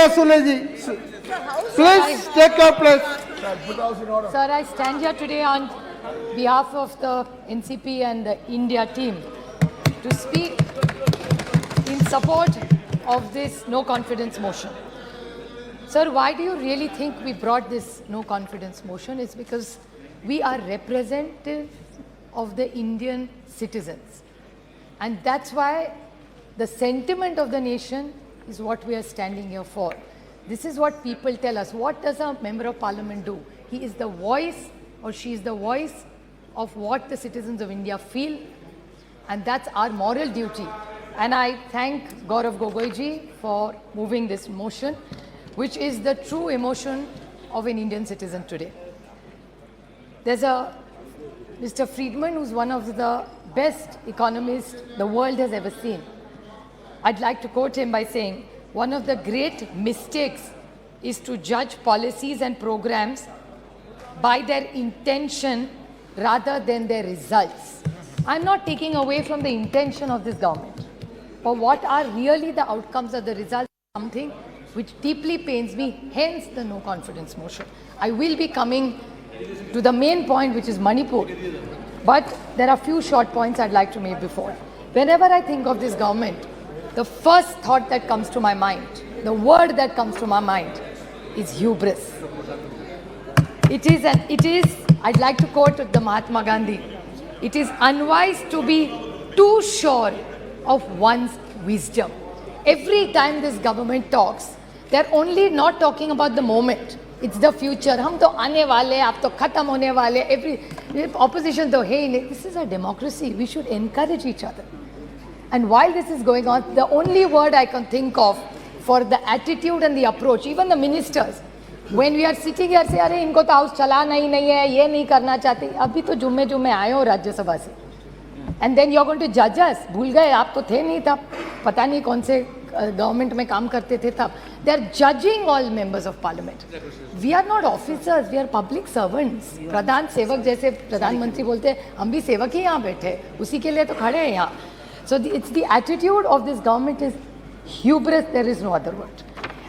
Suleji, please take your place. Sir, I stand here today on behalf of the NCP and the India team to speak in support of this no confidence motion. Sir, why do you really think we brought this no confidence motion? It's because we are representative of the Indian citizens. And that's why the sentiment of the nation is what we are standing here for. This is what people tell us. What does a member of parliament do? He is the voice, or she is the voice of what the citizens of India feel, and that's our moral duty. And I thank Gaurav Gogoiji for moving this motion, which is the true emotion of an Indian citizen today. There's a Mr. Friedman, who's one of the best economists the world has ever seen. I'd like to quote him by saying, one of the great mistakes is to judge policies and programs by their intention rather than their results. I'm not taking away from the intention of this government, but what are really the outcomes of the results, something which deeply pains me, hence the no confidence motion. I will be coming to the main point, which is Manipur, but there are few short points I'd like to make before. Whenever I think of this government, the first thought that comes to my mind, the word that comes to my mind is hubris. It is, I'd like to quote the Mahatma Gandhi, it is unwise to be too sure of one's wisdom. Every time this government talks, they're only not talking about the moment. It's the future. हम तो आने वाले, आप तो खत्म होने वाले. Every opposition तो है ही नहीं. This is a democracy. We should encourage each other. And while this is going on, the only word I can think of for the attitude and the approach, even the ministers, when we are sitting here, say, अरे इनको तो house चलाना ही नहीं है, ये नहीं करना चाहते. अभी तो जुम्मे आए हो राज्यसभा से. And then you're going to judge us. भूल गए, आप तो थे नहीं तब. पता नहीं कौन से गवर्नमेंट में काम करते थे तब. They are judging all members of parliament. We are not officers, we are public servants. प्रधान सेवक जैसे प्रधानमंत्री बोलते हैं, हम भी सेवक ही यहाँ बैठे, उसी के लिए तो खड़े हैं यहाँ. So it's the attitude of this government is hubris, there is no other word.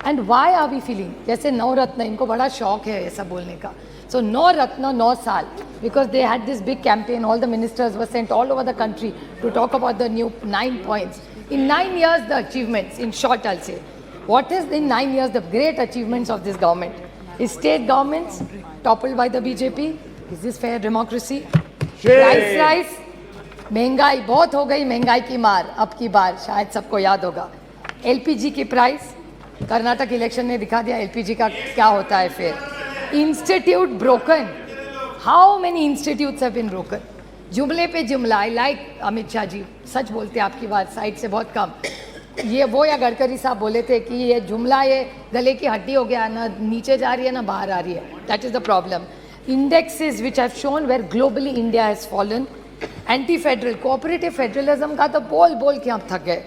And why are we feeling? जैसे नौ रत्न, इनको बड़ा शौक है ऐसा बोलने का. So नौ रत्न, 9 साल, because they had this big campaign, all the ministers were sent all over the country to talk about the new 9 points. In 9 years, the achievements, in short I'll say, what is in 9 years the great achievements of this government? Is state governments toppled by the BJP? Is this fair democracy? Price rise? महंगाई बहुत हो गई, महंगाई की मार अब की बार शायद सबको याद होगा. एलपीजी की प्राइस, कर्नाटक इलेक्शन ने दिखा दिया एलपीजी का क्या होता है फिर. Institute broken, how many institutes have been broken. जुमले पे जुमला. आई लाइक अमित शाह जी, सच बोलते हैं आपकी बात साइड से बहुत कम. ये वो या गडकरी साहब बोले थे कि ये जुमला ये गले की हड्डी हो गया, ना नीचे जा रही है ना बाहर आ रही है. That is the problem. Indexes which have shown where globally India has fallen. Anti federal, cooperative federalism का तो बोल बोल के हम थक गए.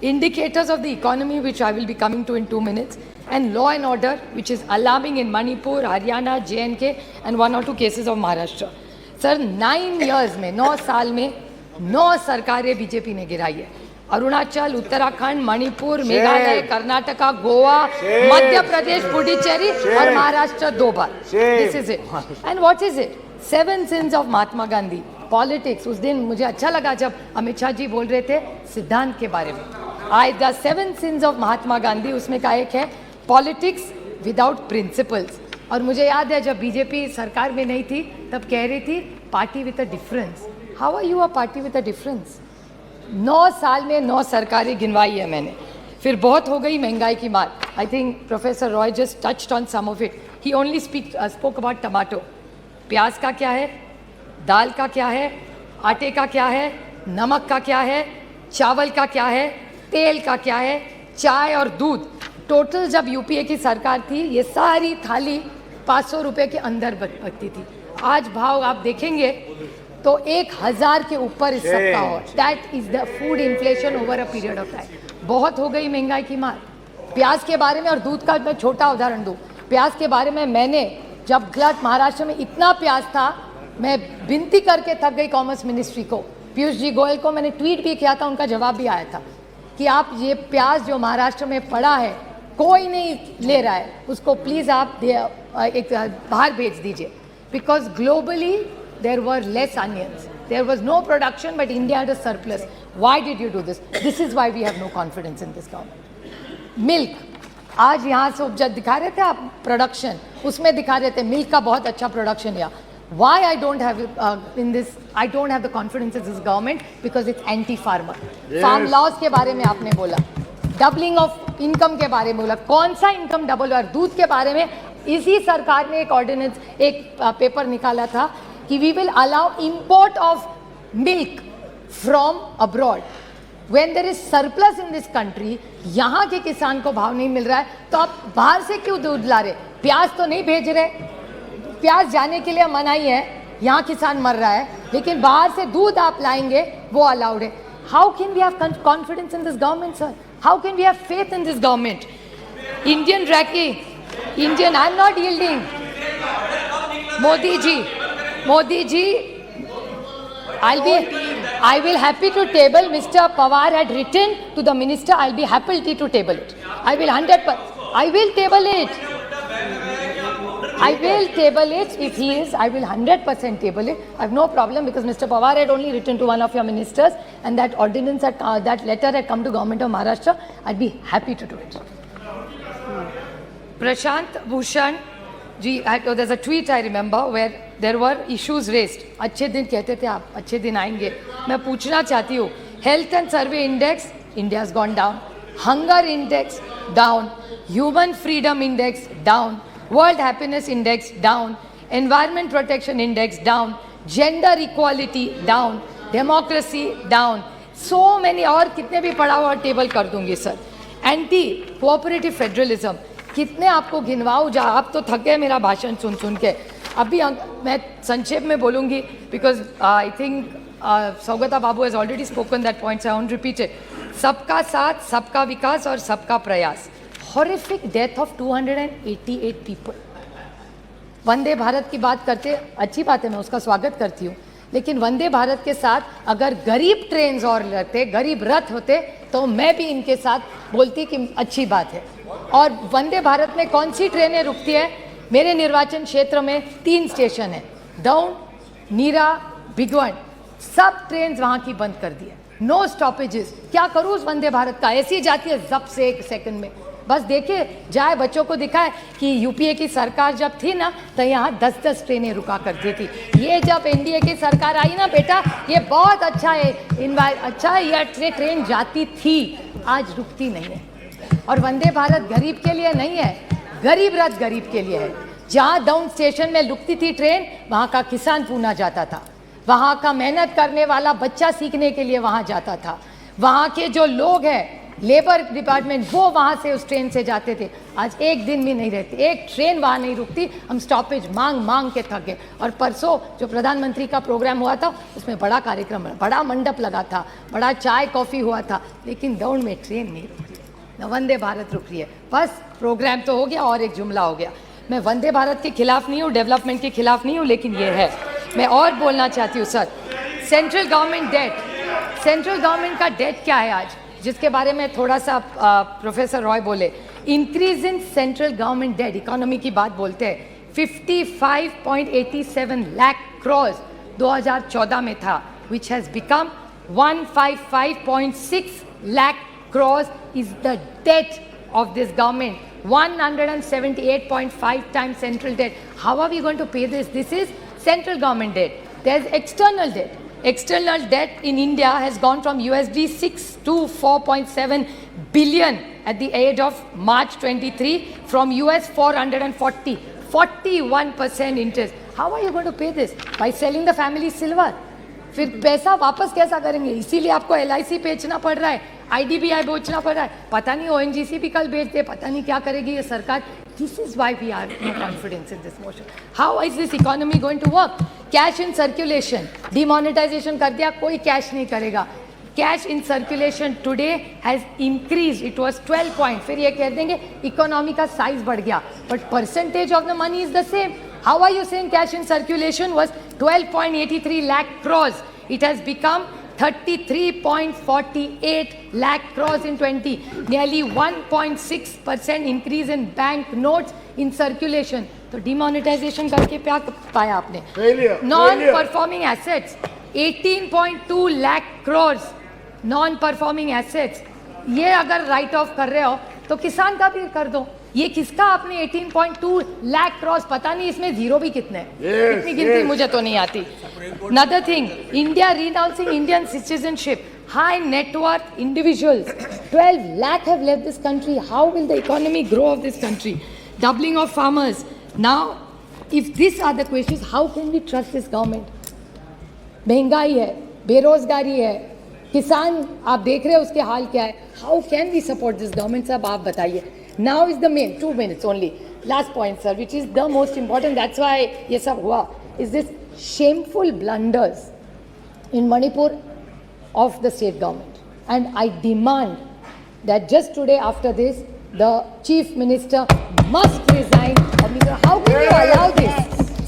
Indicators of the economy, which I will be coming to in 2 minutes, and law and order, which is alarming in Manipur, Haryana, J&K, and 1 or 2 cases of Maharashtra. Sir, 9 years में, 9 साल में 9 सरकारें बीजेपी ने गिराई है. अरुणाचल, उत्तराखंड, मणिपुर, मेघालय, कर्नाटका, गोवा, मध्य प्रदेश, पुडुचेरी और महाराष्ट्र 2 बार. This is it. And what is it? 7 sins of Mahatma Gandhi. Politics. उस दिन मुझे अच्छा लगा जब अमित शाह जी बोल रहे थे सिद्धांत के बारे में. The 7 sins of Mahatma Gandhi, उसमें का एक है पॉलिटिक्स विदाउट प्रिंसिपल्स. और मुझे याद है जब बीजेपी सरकार में नहीं थी तब कह रही थी party with a difference. How are you a party with a difference? 9 साल में 9 सरकारें गिनवाई है मैंने. फिर बहुत हो गई महंगाई की मार. I think professor Roy just touched on some of it. He only spoke about tomato. प्याज का क्या है, दाल का क्या है, आटे का क्या है, नमक का क्या है, चावल का क्या है, तेल का क्या है, चाय और दूध. टोटल जब यूपीए की सरकार थी ये सारी थाली 500 रुपये के अंदर बचती थी. आज भाव आप देखेंगे तो 1000 के ऊपर इस सब का हो. That is the food inflation over a period of time. बहुत हो गई महंगाई की मार. प्याज के बारे में, और दूध का मैं छोटा उदाहरण दूँ. प्याज के बारे में मैंने जब महाराष्ट्र में इतना प्याज था, मैं विनती करके थक गई कॉमर्स मिनिस्ट्री को, पीयूष जी गोयल को मैंने ट्वीट भी किया था, उनका जवाब भी आया था कि आप ये प्याज जो महाराष्ट्र में पड़ा है कोई नहीं ले रहा है, उसको प्लीज आप एक बाहर भेज दीजिए. Because globally there were less onions, there was no production, but India had a surplus. Why did you do this? This is why we have no confidence in this government. Milk, आज यहाँ से उपजा दिखा रहे थे आप production, उसमें दिखा रहे थे मिल्क का बहुत अच्छा प्रोडक्शन या. Why I don't have in this, I don't have the confidence in this government because it's anti-farmer. Farm laws के बारे में आपने बोला, डबलिंग ऑफ इनकम के बारे में बोला, कौन सा इनकम डबल हुआ? दूध के बारे में इसी सरकार ने एक ऑर्डिनेंस, एक पेपर निकाला था कि we will allow import of milk from abroad. When there is surplus in this country, यहाँ के किसान को भाव नहीं मिल रहा है, तो आप बाहर से क्यों दूध ला रहे? प्याज तो नहीं भेज रहे, प्याज जाने के लिए मनाही है, यहाँ किसान मर रहा है, लेकिन बाहर से दूध आप लाएंगे वो अलाउड है. How can we have confidence in this government, sir? How can we have faith in this government? Indian Raki, Indian, I'm not yielding. Modi ji, I will happy to table. Mr. Pawar had written to the minister, I'll be happy to table it. I will 100%, I will table it. I will table it if he is, I will 100% table it. I have no problem because Mr. Pawar had only written to one of your ministers and that ordinance, that letter had come to government of Maharashtra. I'd be happy to do it. Prashant Bhushan ji, there's a tweet I remember where there were issues raised. अच्छे दिन कहते थे आप, अच्छे दिन आएंगे. मैं पूछना चाहती हूँ, health and survey index, India has gone down. Hunger index, down. Human freedom index, down. World Happiness Index down, Environment Protection Index down, Gender Equality down, Democracy down. So many और कितने भी पढ़ा हुआ टेबल कर दूंगी sir. Anti cooperative federalism, कितने आपको गिनवाऊँ जा, आप तो थके मेरा भाषण सुन सुन के. अभी मैं संक्षेप में बोलूँगी because I think Saugata babu has already spoken that points, I won't repeat it. सबका साथ, सबका विकास और सबका प्रयास. Horrific death of 288 people. Vande Bharat की बात करते, अच्छी बात है, मैं उसका स्वागत करती हूँ, लेकिन वंदे भारत के साथ अगर गरीब ट्रेन्स और रहते, गरीब रथ होते, तो मैं भी इनके साथ बोलती कि अच्छी बात है. और वंदे भारत में कौन सी ट्रेनें रुकती है? मेरे निर्वाचन क्षेत्र में 3 स्टेशन है, दौंड, नीरा, भिगवण. सब ट्रेन वहाँ की बंद कर दी है, नो स्टॉपेजेस. क्या करूँ उस वंदे भारत का? ऐसी जाती है जब से 1 सेकंड में. बस देखिए जाए, बच्चों को दिखाए कि यूपीए की सरकार जब थी ना तो यहाँ 10-10 ट्रेनें रुका करती थी. ये जब एनडीए की सरकार आई ना बेटा, ये बहुत अच्छा है, अच्छा है, ये ट्रेन जाती थी, आज रुकती नहीं है. और वंदे भारत गरीब के लिए नहीं है, गरीब रथ गरीब के लिए है. जहाँ डाउन स्टेशन में रुकती थी ट्रेन, वहाँ का किसान पूना जाता था, वहाँ का मेहनत करने वाला बच्चा सीखने के लिए वहाँ जाता था, वहाँ के जो लोग हैं लेबर डिपार्टमेंट वो वहाँ से उस ट्रेन से जाते थे. आज एक दिन भी नहीं रहती, एक ट्रेन वहाँ नहीं रुकती. हम स्टॉपेज मांग मांग के थक गए. और परसों जो प्रधानमंत्री का प्रोग्राम हुआ था उसमें बड़ा कार्यक्रम, बड़ा मंडप लगा था, बड़ा चाय कॉफ़ी हुआ था, लेकिन दौड़ में ट्रेन नहीं रुक रही, न वंदे भारत रुक रही है. बस प्रोग्राम तो हो गया और एक जुमला हो गया. मैं वंदे भारत के खिलाफ नहीं हूँ, डेवलपमेंट के खिलाफ नहीं हूँ, लेकिन ये है. मैं और बोलना चाहती हूँ sir, central government debt, central government का डेट क्या है आज, जिसके बारे में थोड़ा सा प्रोफेसर रॉय बोले. Increase in central government debt, economy की बात बोलते हैं, 55.87 लाख करोड़ 2014 में था, which has become 155.6 lakh crore is the debt of this government. 178.5 times central debt. How are we going to pay this? This is central government debt. There's external debt. External debt in India has gone from USD 6 to 4.7 billion at the age of March 23, from US 440, 41% interest. How are you going to pay this? By selling the family silver. फिर पैसा वापस कैसा करेंगे? इसीलिए आपको LIC बेचना पड़ रहा है, IDBI बेचना पड़ रहा है, पता नहीं ONGC भी कल बेच दे, पता नहीं क्या करेगी ये सरकार. This is why we are no confidence in this motion. How is this economy going to work? Cash in circulation, demonetization कर दिया, कोई cash नहीं करेगा. Cash in circulation today has increased. It was 12 point. फिर ये कह देंगे economy का size बढ़ गया, but percentage of the money is the same. How are you saying cash in circulation was 12.83 lakh crores? It has become 33.48 lakh crores in 20, nearly 1.6% increase in bank notes in circulation. तो demonetization करके क्या पाया आपने? Non-performing assets, 18.2 lakh crores non-performing assets. ये अगर write off कर रहे हो तो किसान का भी कर दो. ये किसका आपने 18.2 लाख क्रॉस, पता नहीं इसमें जीरो भी कितने हैं, इतनी गिनती मुझे तो नहीं आती. Another thing, India renouncing Indian citizenship, high net worth individuals, 12 lakh have left this country. How will the economy grow of this country? Doubling of farmers. Now, if these are the questions, how can we trust this government? महंगाई है, बेरोजगारी है, किसान आप देख रहे हैं उसके हाल क्या है. How can we support this government? साहब आप बताइए. Now is the main 2 minutes only. Last point, sir, which is the most important. That's why ये सब हुआ. Is this shameful blunders in Manipur of the state government? And I demand that just today after this, the chief minister must resign. How can you allow this,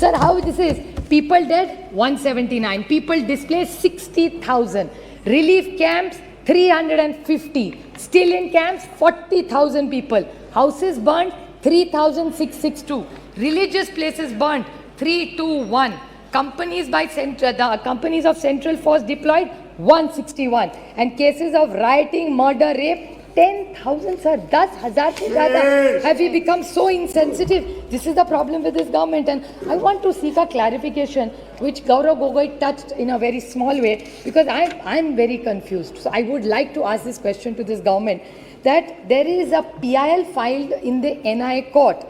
sir? How this is? People dead 179. People displaced 60,000. Relief camps 350. Still in camps 40,000 people. Houses burnt 3,662. Religious places burnt 321. Companies by the companies of Central Force deployed 161. And cases of rioting, murder, rape 10,000, sir. 10,000 se zyada. Have we become so insensitive? This is the problem with this government, and I want to seek a clarification, which Gaurav Gogoi touched in a very small way, because I'm very confused. So I would like to ask this question to this government, that there is a PIL filed in the NI court.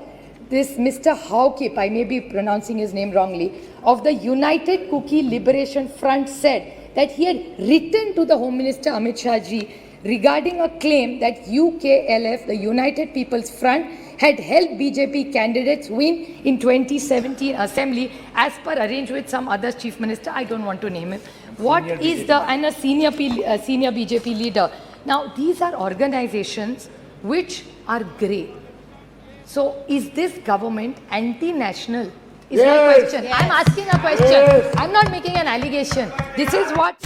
This Mr. Haukip, I may be pronouncing his name wrongly, of the United Kuki Liberation Front said that he had written to the Home Minister Amit Shah ji regarding a claim that UKLF, the United People's Front, had helped BJP candidates win in 2017 assembly as per arranged with some other chief minister. I don't want to name him. What is the, and a senior BJP leader. Now, these are organizations which are grey. So, is this government anti-national? Is my question. I'm asking a question. I'm not making an allegation. This is what...